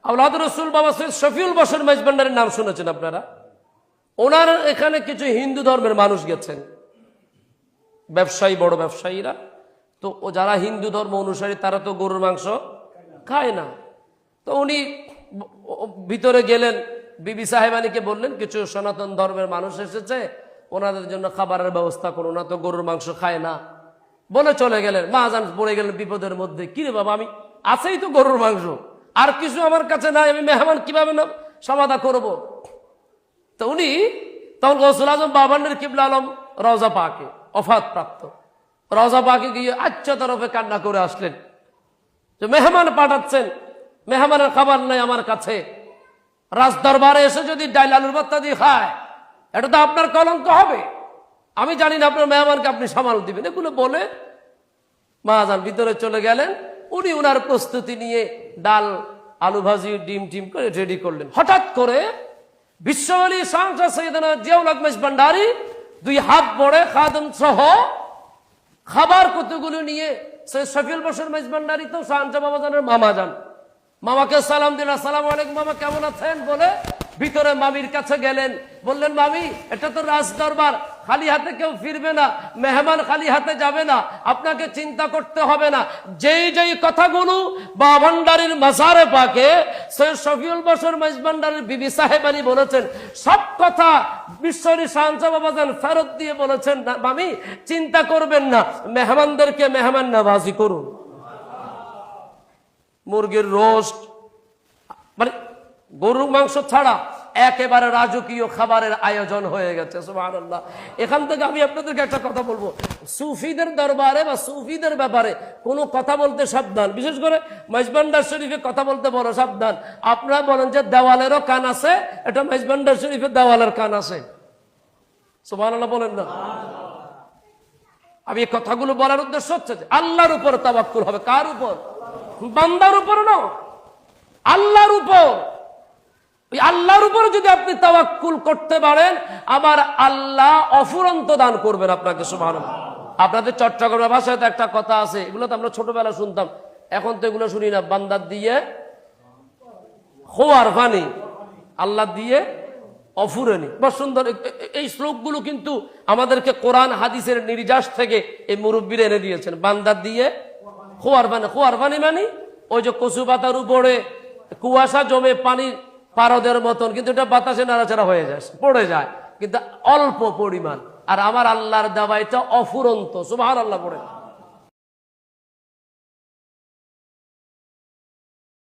আওলাদ রসুল বাবা সৈয়দ শফিউল বশর মেজবান্ডারের নাম শুনেছেন আপনারা? ওনার এখানে কিছু হিন্দু ধর্মের মানুষ গেছেন, ব্যবসায়ী, বড় ব্যবসায়ীরা। তো যারা হিন্দু ধর্ম অনুসারী তারা তো গরুর মাংস খায় না। তো উনি ভিতরে গেলেন, বিবি সাহেবানিকে বললেন কিছু সনাতন ধর্মের মানুষ এসেছে, ওনাদের জন্য খাবারের ব্যবস্থা করুন, ওনা তো গরুর মাংস খায় না, বলে চলে গেলেন। মাজান পড়ে গেলেন বিপদের মধ্যে, কিরে বাবা, আমি আছেই তো গরুর মাংস, আর কিছু আমার কাছে নাই, আমি মেহমান কিভাবে না সমাধা করব? তো উনি তখন গৌসুল আজম বাবান্নের কিবলা আলম রওজা পাকে অফাত প্রাপ্ত, রওজা পাকে গিয়ে আচ্ছা তরফে কান্না করে আসলেন যে মেহমান পাঠাচ্ছেন, মেহমানের খাবার নাই আমার কাছে, রাজ দরবারে এসে যদি ডাইল আলুর ভর্তা দিয়ে খায় এটা তো আপনার কলঙ্ক হবে, আমি জানি না আপনার মেহমানকে আপনি সামাল দিবেন। এগুলো বলে মাহাজান ভিতরে চলে গেলেন। উনি উনার প্রস্তুতি নিয়ে ডাল, আলু ভাজি, ডিম টিম করে রেডি করলেন। হঠাৎ করে বিশ্ববলী সাংসদ সৈয়দনা জিয়াউল হক মেজবান্ডারী দুই হাত বড়ে খাদেম সহ খাবার কতগুলো নিয়ে সৈয়দ শফিউল বশর মেজবান্ডারী তো শাহজাহান বাবাজানের মামা যান, মামাকে সালাম দিন, আসসালামু আলাইকুম মামা, কেমন আছেন বলে ভিতরে মামির কাছে গেলেন। বললেন মামি, এটা তো রাজ দরবার, খালি হাতে কেউ ফিরবে না, মেহমান খালি হাতে যাবে না, আপনাকে চিন্তা করতে হবে না। যেই যেই কথাগুলো বাভান্ডারির মাজারে পাকে সৈয়দ শফিউল বশর মেজবান্ডারির বিবি সাহেবানি বলেছেন, সব কথা বিশ্বরী শাহজাহান বাবাজান ফেরত দিয়ে বলেছেন, মামি চিন্তা করবেন না, মেহমানদেরকে মেহমান নওয়াজি করুন। মুরগির রোস্ট, মানে গরুর মাংস ছাড়া একেবারে রাজকীয় খাবারের আয়োজন হয়ে গেছে। সুবহানাল্লাহ। এখান থেকে আমি আপনাদেরকে একটা কথা বলবো, সুফিদের দরবারে বা সুফিদের ব্যাপারে কোনো কথা বলতে সাবধান, বিশেষ করে মেজবান্ডার শরীফে কথা বলতে বড় সাবধান। আপনারা বলেন যে দেওয়ালেরও কান আছে, এটা মেজবান্ডার শরীফে দেওয়ালের কান আছে। সুবহানাল্লাহ বলেন না? আমি এই কথাগুলো বলার উদ্দেশ্য হচ্ছে যে আল্লাহর উপর তাওয়াক্কুল হবে। কার উপর? বান্দার উপর না, আল্লাহর উপর। ওই আল্লাহর উপর যদি আপনি তাওয়াক্কুল করতে পারেন, আমার আল্লাহ অফুরন্ত দান করবেন আপনাকে। সুবহানাল্লাহ। আপনাদের চট্টগ্রামের ভাষায় তো একটা কথা আছে, এগুলো তো আমরা ছোটবেলা শুনতাম, এখন তো এগুলো শুনি না। বান্দার দিয়ে খোয়ার পানি, আল্লাহ দিয়ে অফুরেনি। বেশ সুন্দর এই শ্লোকগুলো কিন্তু আমাদেরকে কোরআন হাদিসের নির্যাস থেকে এই মুরব্বীরা এনে দিয়েছেন। বান্দার দিয়ে খোয়ার পানি, খোয়ার পানি মানে ওই যে কচু পাতার উপরে কুয়াশা জমে পানি পারদের মতন, কিন্তু এটা বাতাসে নাড়াচাড়া হয়ে যায়, পড়ে যায়, কিন্তু অল্প পরিমাণ। আর আমার আল্লাহর দেওয়া এটা অফুরন্ত। সুবহানাল্লাহ পড়ে।